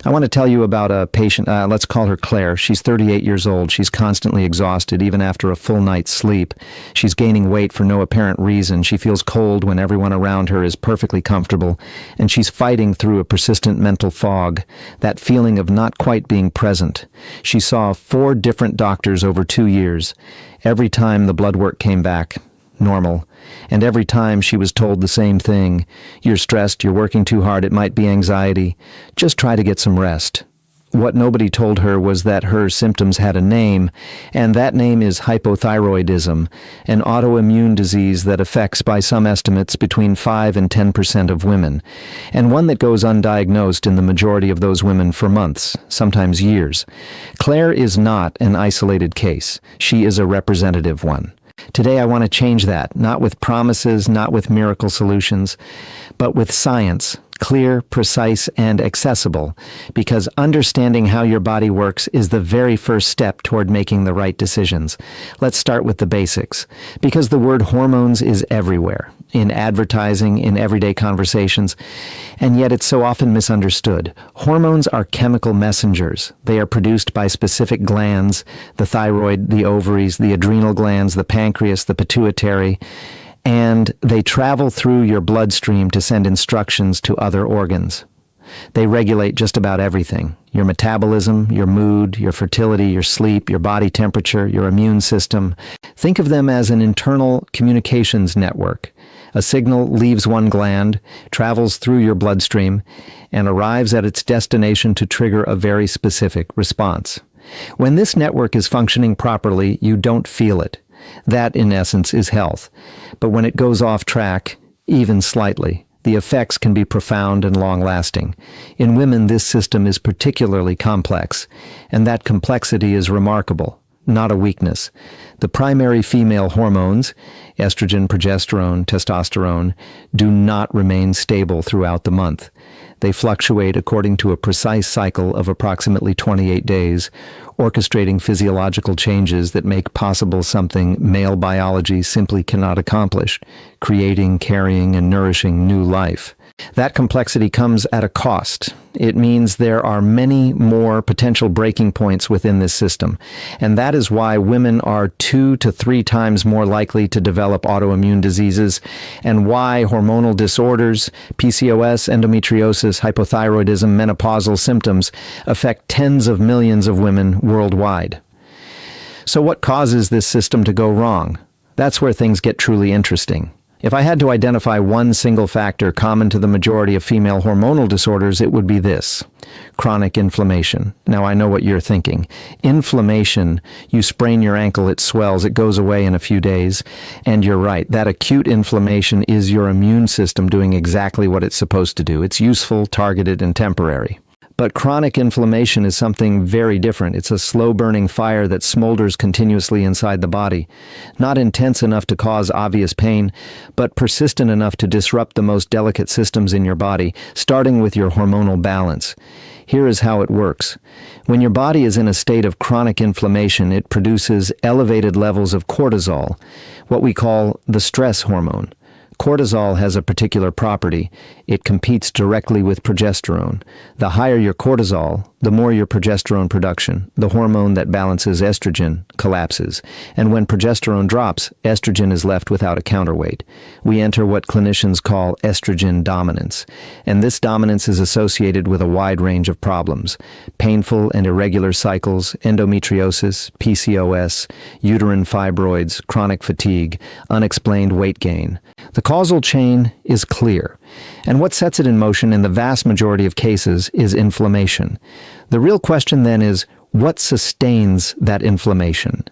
I want to tell you about a patient, let's call her Claire. She's 38 years old. She's constantly exhausted, even after a full night's sleep. She's gaining weight for no apparent reason. She feels cold when everyone around her is perfectly comfortable, and she's fighting through a persistent mental fog, that feeling of not quite being present. She saw 4 different doctors over 2 years. Every time the blood work came back normal, and every time she was told the same thing: you're stressed, you're working too hard, it might be anxiety, just try to get some rest. What nobody told her was that her symptoms had a name, and that name is hypothyroidism, an autoimmune disease that affects, by some estimates, between 5 and 10% of women, and one that goes undiagnosed in the majority of those women for months, sometimes years. Claire is not an isolated case. She is a representative one. Today I want to change that, not with promises, not with miracle solutions, but with science, clear, precise, and accessible, because understanding how your body works is the very first step toward making the right decisions. Let's start with the basics, because the word hormones is everywhere, in advertising, in everyday conversations, and yet it's so often misunderstood. Hormones are chemical messengers. They are produced by specific glands: the thyroid, the ovaries, the adrenal glands, the pancreas, the pituitary, and they travel through your bloodstream to send instructions to other organs. They regulate just about everything: your metabolism, your mood, your fertility, your sleep, your body temperature, your immune system. Think of them as an internal communications network. A signal leaves one gland, travels through your bloodstream, and arrives at its destination to trigger a very specific response. When this network is functioning properly, you don't feel it. That, in essence, is health. But when it goes off track, even slightly, the effects can be profound and long-lasting. In women, this system is particularly complex, and that complexity is remarkable, not a weakness. The primary female hormones, estrogen, progesterone, testosterone, do not remain stable throughout the month. They fluctuate according to a precise cycle of approximately 28 days, orchestrating physiological changes that make possible something male biology simply cannot accomplish: creating, carrying, and nourishing new life. That complexity comes at a cost. It means there are many more potential breaking points within this system, and that is why women are 2 to 3 times more likely to develop autoimmune diseases, and why hormonal disorders, PCOS, endometriosis, hypothyroidism, menopausal symptoms affect tens of millions of women worldwide. So what causes this system to go wrong? That's where things get truly interesting. If I had to identify one single factor common to the majority of female hormonal disorders, it would be this: chronic inflammation. Now, I know what you're thinking. Inflammation, you sprain your ankle, it swells, it goes away in a few days. And you're right, that acute inflammation is your immune system doing exactly what it's supposed to do. It's useful, targeted, and temporary. But chronic inflammation is something very different. It's a slow-burning fire that smolders continuously inside the body. Not intense enough to cause obvious pain, but persistent enough to disrupt the most delicate systems in your body, starting with your hormonal balance. Here is how it works. When your body is in a state of chronic inflammation, it produces elevated levels of cortisol, what we call the stress hormone. Cortisol has a particular property. It competes directly with progesterone. The higher your cortisol, the more your progesterone production, the hormone that balances estrogen, collapses. And when progesterone drops, estrogen is left without a counterweight. We enter what clinicians call estrogen dominance. And this dominance is associated with a wide range of problems: painful and irregular cycles, endometriosis, PCOS, uterine fibroids, chronic fatigue, unexplained weight gain. The causal chain is clear, and what sets it in motion in the vast majority of cases is inflammation. The real question then is, what sustains that inflammation?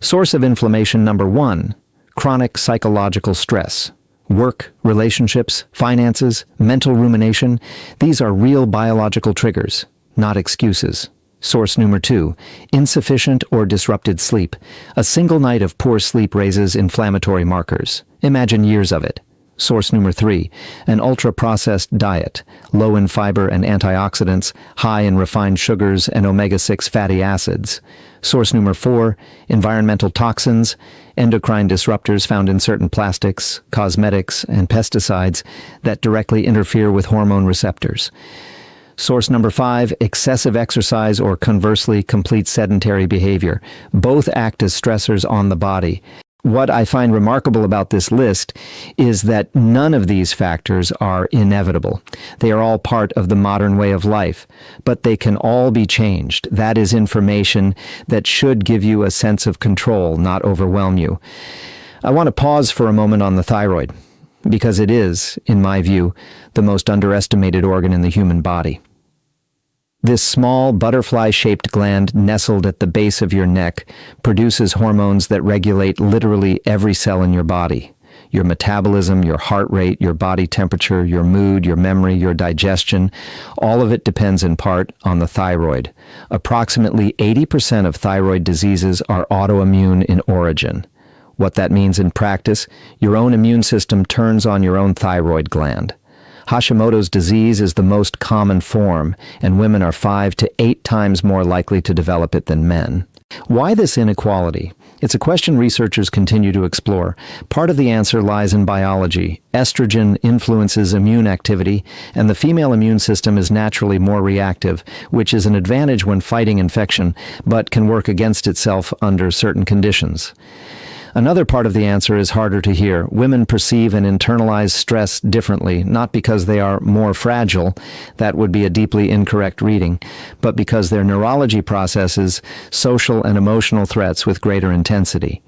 Source of inflammation number 1, chronic psychological stress. Work, relationships, finances, mental rumination, these are real biological triggers, not excuses. Source number 2, insufficient or disrupted sleep. A single night of poor sleep raises inflammatory markers. Imagine years of it. Source number 3, an ultra-processed diet, low in fiber and antioxidants, high in refined sugars and omega-6 fatty acids. Source number 4, environmental toxins, endocrine disruptors found in certain plastics, cosmetics, and pesticides that directly interfere with hormone receptors. Source number 5, excessive exercise or conversely complete sedentary behavior. Both act as stressors on the body. What I find remarkable about this list is that none of these factors are inevitable. They are all part of the modern way of life, but they can all be changed. That is information that should give you a sense of control, not overwhelm you. I want to pause for a moment on the thyroid, because it is, in my view, the most underestimated organ in the human body. This small, butterfly-shaped gland nestled at the base of your neck produces hormones that regulate literally every cell in your body. Your metabolism, your heart rate, your body temperature, your mood, your memory, your digestion, all of it depends in part on the thyroid. Approximately 80% of thyroid diseases are autoimmune in origin. What that means in practice, your own immune system turns on your own thyroid gland. Hashimoto's disease is the most common form, and women are 5 to 8 times more likely to develop it than men. Why this inequality? It's a question researchers continue to explore. Part of the answer lies in biology. Estrogen influences immune activity, and the female immune system is naturally more reactive, which is an advantage when fighting infection, but can work against itself under certain conditions. Another part of the answer is harder to hear. Women perceive and internalize stress differently, not because they are more fragile, that would be a deeply incorrect reading, but because their neurology processes social and emotional threats with greater intensity.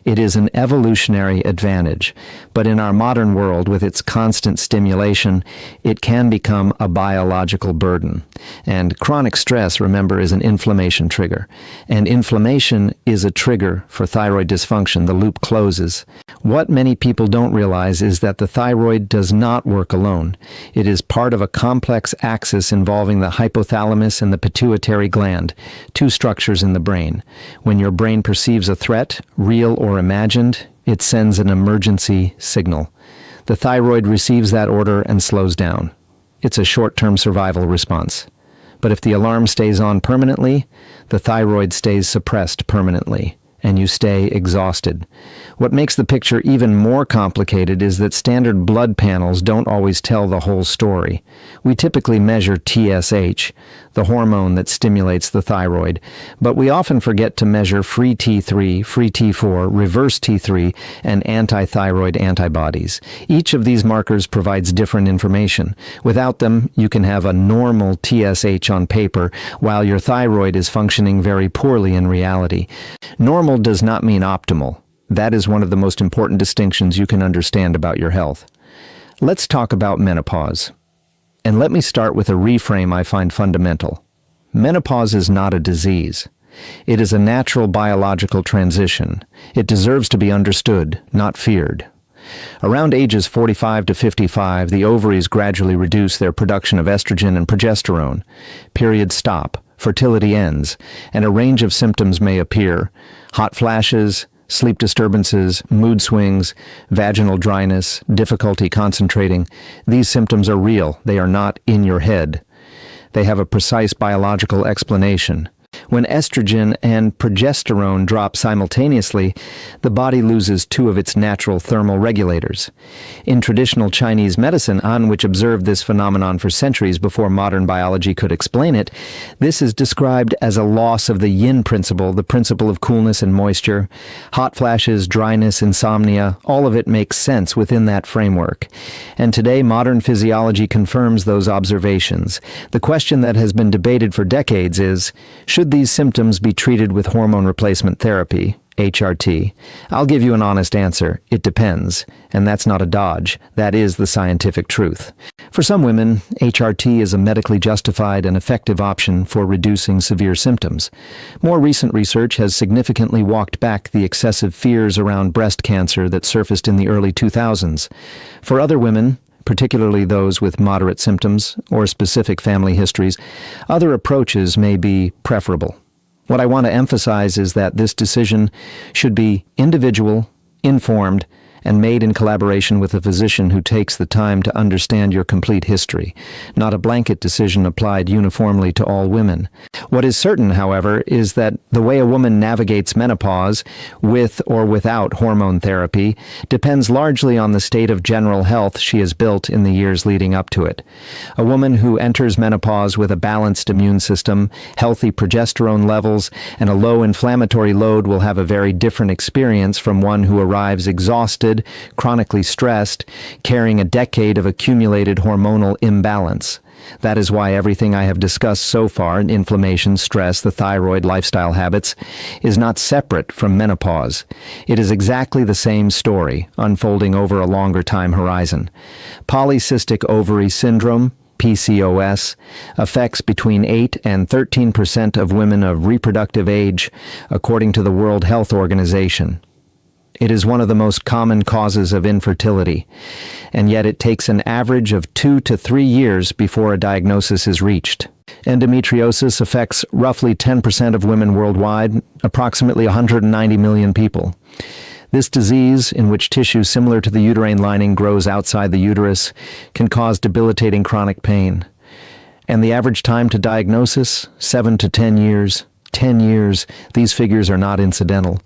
It is an evolutionary advantage, but in our modern world, with its constant stimulation, it can become a biological burden. And chronic stress, remember, is an inflammation trigger. And inflammation is a trigger for thyroid dysfunction. The loop closes. What many people don't realize is that the thyroid does not work alone. It is part of a complex axis involving the hypothalamus and the pituitary gland, 2 structures in the brain. When your brain perceives a threat, real or imagined, it sends an emergency signal. The thyroid receives that order and slows down. It's a short-term survival response. But if the alarm stays on permanently, the thyroid stays suppressed permanently, and you stay exhausted. What makes the picture even more complicated is that standard blood panels don't always tell the whole story. We typically measure TSH, the hormone that stimulates the thyroid, but we often forget to measure free T3, free T4, reverse T3, and anti-thyroid antibodies. Each of these markers provides different information. Without them, you can have a normal TSH on paper, while your thyroid is functioning very poorly in reality. Normal does not mean optimal. That is one of the most important distinctions you can understand about your health. Let's talk about menopause. And let me start with a reframe I find fundamental. Menopause is not a disease. It is a natural biological transition. It deserves to be understood, not feared. Around ages 45 to 55, the ovaries gradually reduce their production of estrogen and progesterone. Periods stop, fertility ends, and a range of symptoms may appear. Hot flashes, sleep disturbances, mood swings, vaginal dryness, difficulty concentrating. These symptoms are real. They are not in your head. They have a precise biological explanation. When estrogen and progesterone drop simultaneously, the body loses 2 of its natural thermal regulators. In traditional Chinese medicine, on which observed this phenomenon for centuries before modern biology could explain it, this is described as a loss of the yin principle, the principle of coolness and moisture. Hot flashes, dryness, insomnia, all of it makes sense within that framework. And today, modern physiology confirms those observations. The question that has been debated for decades is, should these symptoms be treated with hormone replacement therapy, HRT? I'll give you an honest answer. It depends. And that's not a dodge. That is the scientific truth. For some women, HRT is a medically justified and effective option for reducing severe symptoms. More recent research has significantly walked back the excessive fears around breast cancer that surfaced in the early 2000s. For other women, particularly those with moderate symptoms or specific family histories, other approaches may be preferable. What I want to emphasize is that this decision should be individual, informed, and made in collaboration with a physician who takes the time to understand your complete history, not a blanket decision applied uniformly to all women. What is certain, however, is that the way a woman navigates menopause, with or without hormone therapy, depends largely on the state of general health she has built in the years leading up to it. A woman who enters menopause with a balanced immune system, healthy progesterone levels, and a low inflammatory load will have a very different experience from one who arrives exhausted, chronically stressed, carrying a decade of accumulated hormonal imbalance. That is why everything I have discussed so far, inflammation, stress, the thyroid, lifestyle habits, is not separate from menopause. It is exactly the same story, unfolding over a longer time horizon. Polycystic Ovary Syndrome, PCOS, affects between 8 and 13% of women of reproductive age, according to the World Health Organization. It is one of the most common causes of infertility, and yet it takes an average of 2 to 3 years before a diagnosis is reached. Endometriosis affects roughly 10% of women worldwide, approximately 190 million people. This disease, in which tissue similar to the uterine lining grows outside the uterus, can cause debilitating chronic pain. And the average time to diagnosis, 7 to 10 years. 10 years, these figures are not incidental.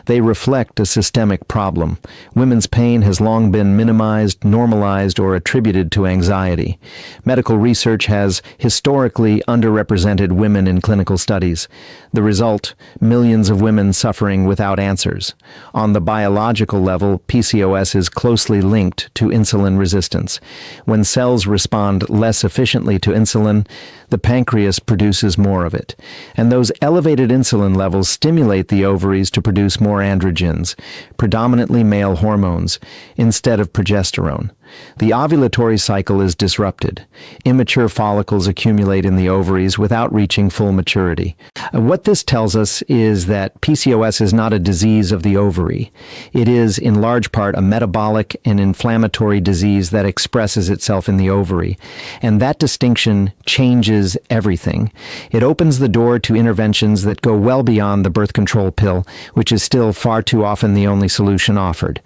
They reflect a systemic problem. Women's pain has long been minimized, normalized, or attributed to anxiety. Medical research has historically underrepresented women in clinical studies. The result, millions of women suffering without answers. On the biological level, PCOS is closely linked to insulin resistance. When cells respond less efficiently to insulin, the pancreas produces more of it. And those elevated insulin levels stimulate the ovaries to produce more androgens, predominantly male hormones, instead of progesterone. The ovulatory cycle is disrupted. Immature follicles accumulate in the ovaries without reaching full maturity. What this tells us is that PCOS is not a disease of the ovary. It is, in large part, a metabolic and inflammatory disease that expresses itself in the ovary. And that distinction changes everything. It opens the door to interventions that go well beyond the birth control pill, which is still far too often the only solution offered.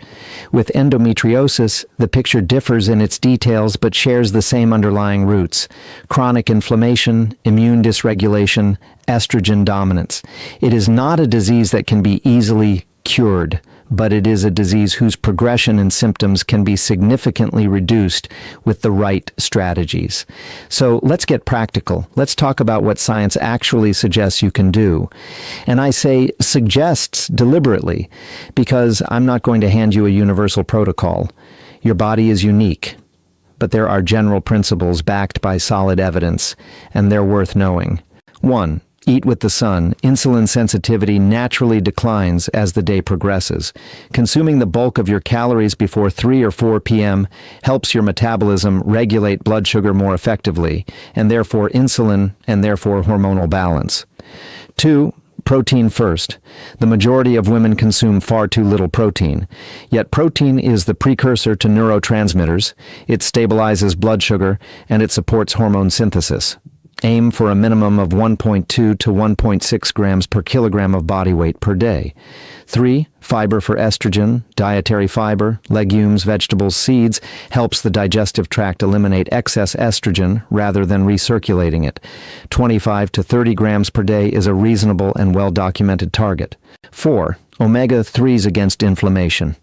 With endometriosis, the picture differs in its details but shares the same underlying roots: chronic inflammation, immune dysregulation, estrogen dominance. It is not a disease that can be easily cured, but it is a disease whose progression and symptoms can be significantly reduced with the right strategies. So let's get practical. Let's talk about what science actually suggests you can do. And I say suggests deliberately, because I'm not going to hand you a universal protocol. Your body is unique, but there are general principles backed by solid evidence, and they're worth knowing. 1. Eat with the sun. Insulin sensitivity naturally declines as the day progresses. Consuming the bulk of your calories before 3 or 4 p.m. helps your metabolism regulate blood sugar more effectively, and therefore insulin, and therefore hormonal balance. 2. Protein first. The majority of women consume far too little protein. Yet protein is the precursor to neurotransmitters. It stabilizes blood sugar, and it supports hormone synthesis. Aim for a minimum of 1.2 to 1.6 grams per kilogram of body weight per day. 3. Fiber for estrogen, dietary fiber, legumes, vegetables, seeds helps the digestive tract eliminate excess estrogen rather than recirculating it. 25 to 30 grams per day is a reasonable and well-documented target. 4. Omega-3s against inflammation.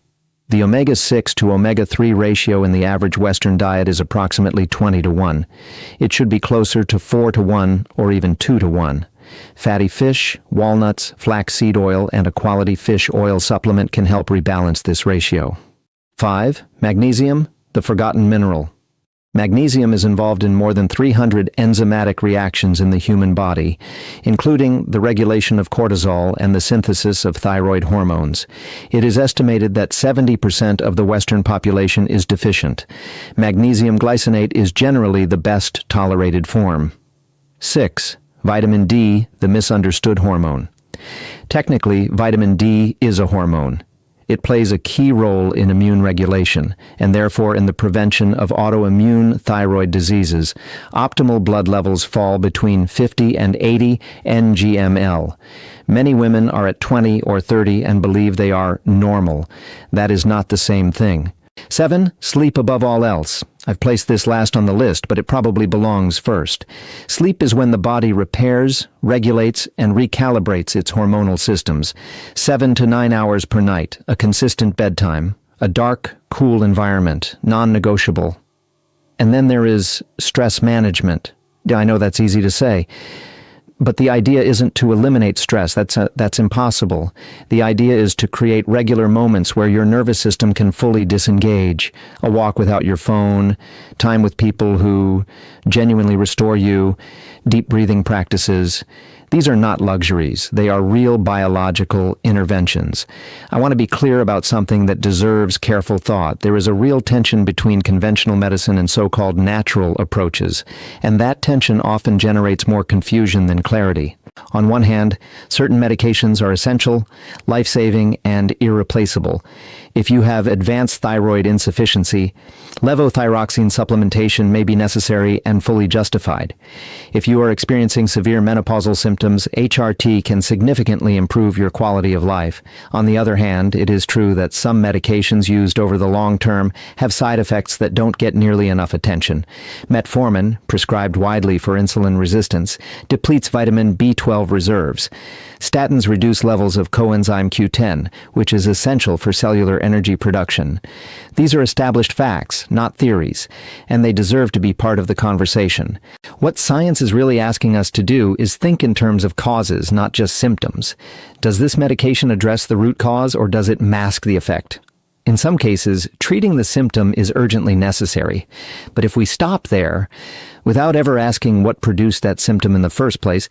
The omega-6 to omega-3 ratio in the average Western diet is approximately 20 to 1. It should be closer to 4 to 1 or even 2 to 1. Fatty fish, walnuts, flaxseed oil, and a quality fish oil supplement can help rebalance this ratio. 5. Magnesium, the forgotten mineral. Magnesium is involved in more than 300 enzymatic reactions in the human body, including the regulation of cortisol and the synthesis of thyroid hormones. It is estimated that 70% of the Western population is deficient. Magnesium glycinate is generally the best tolerated form. 6. Vitamin D, the misunderstood hormone. Technically, vitamin D is a hormone. It plays a key role in immune regulation, and therefore in the prevention of autoimmune thyroid diseases. Optimal blood levels fall between 50 and 80 ngml. Many women are at 20 or 30 and believe they are normal. That is not the same thing. 7. Sleep above all else. I've placed this last on the list, but it probably belongs first. Sleep is when the body repairs, regulates, and recalibrates its hormonal systems. 7 to 9 hours per night, a consistent bedtime, a dark, cool environment, non-negotiable. And then there is stress management. I know that's easy to say. But the idea isn't to eliminate stress. That's impossible. The idea is to create regular moments where your nervous system can fully disengage. A walk without your phone, time with people who genuinely restore you, deep breathing practices. These are not luxuries. They are real biological interventions. I want to be clear about something that deserves careful thought. There is a real tension between conventional medicine and so-called natural approaches, and that tension often generates more confusion than clarity. On one hand, certain medications are essential, life-saving, and irreplaceable. If you have advanced thyroid insufficiency, levothyroxine supplementation may be necessary and fully justified. If you are experiencing severe menopausal symptoms, HRT can significantly improve your quality of life. On the other hand, it is true that some medications used over the long term have side effects that don't get nearly enough attention. Metformin, prescribed widely for insulin resistance, depletes vitamin B12 reserves. Statins reduce levels of coenzyme Q10, which is essential for cellular energy production. These are established facts, not theories, and they deserve to be part of the conversation. What science is really asking us to do is think in terms of causes, not just symptoms. Does this medication address the root cause, or does it mask the effect? In some cases, treating the symptom is urgently necessary. But if we stop there, without ever asking what produced that symptom in the first place,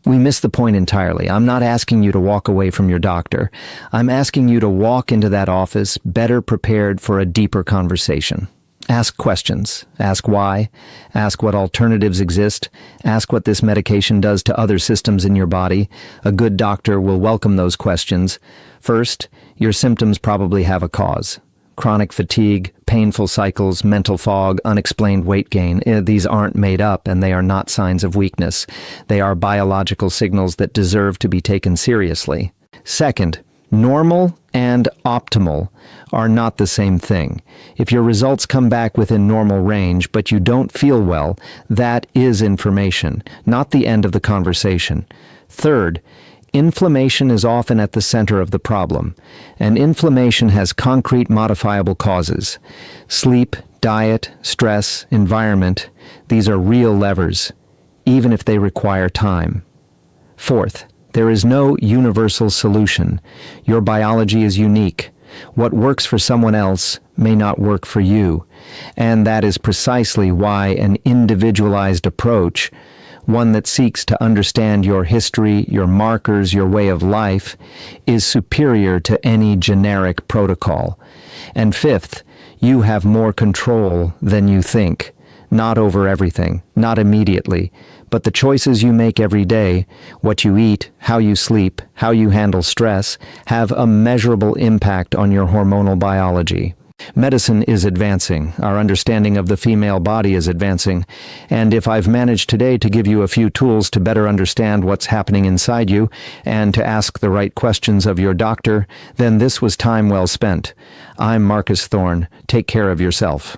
we miss the point entirely. I'm not asking you to walk away from your doctor. I'm asking you to walk into that office better prepared for a deeper conversation. Ask questions. Ask why. Ask what alternatives exist. Ask what this medication does to other systems in your body. A good doctor will welcome those questions. First, your symptoms probably have a cause. Chronic fatigue, painful cycles, mental fog, unexplained weight gain. These aren't made up, and they are not signs of weakness. They are biological signals that deserve to be taken seriously. Second, normal and optimal are not the same thing. If your results come back within normal range, but you don't feel well, that is information, not the end of the conversation. Third, inflammation is often at the center of the problem, and inflammation has concrete modifiable causes. Sleep, diet, stress, environment, these are real levers, even if they require time. Fourth, there is no universal solution. Your biology is unique. What works for someone else may not work for you, and that is precisely why an individualized approach, one that seeks to understand your history, your markers, your way of life, is superior to any generic protocol. And fifth, you have more control than you think. Not over everything, not immediately, but the choices you make every day, what you eat, how you sleep, how you handle stress, have a measurable impact on your hormonal biology. Medicine is advancing. Our understanding of the female body is advancing. And if I've managed today to give you a few tools to better understand what's happening inside you and to ask the right questions of your doctor, then this was time well spent. I'm Marcus Thorne. Take care of yourself.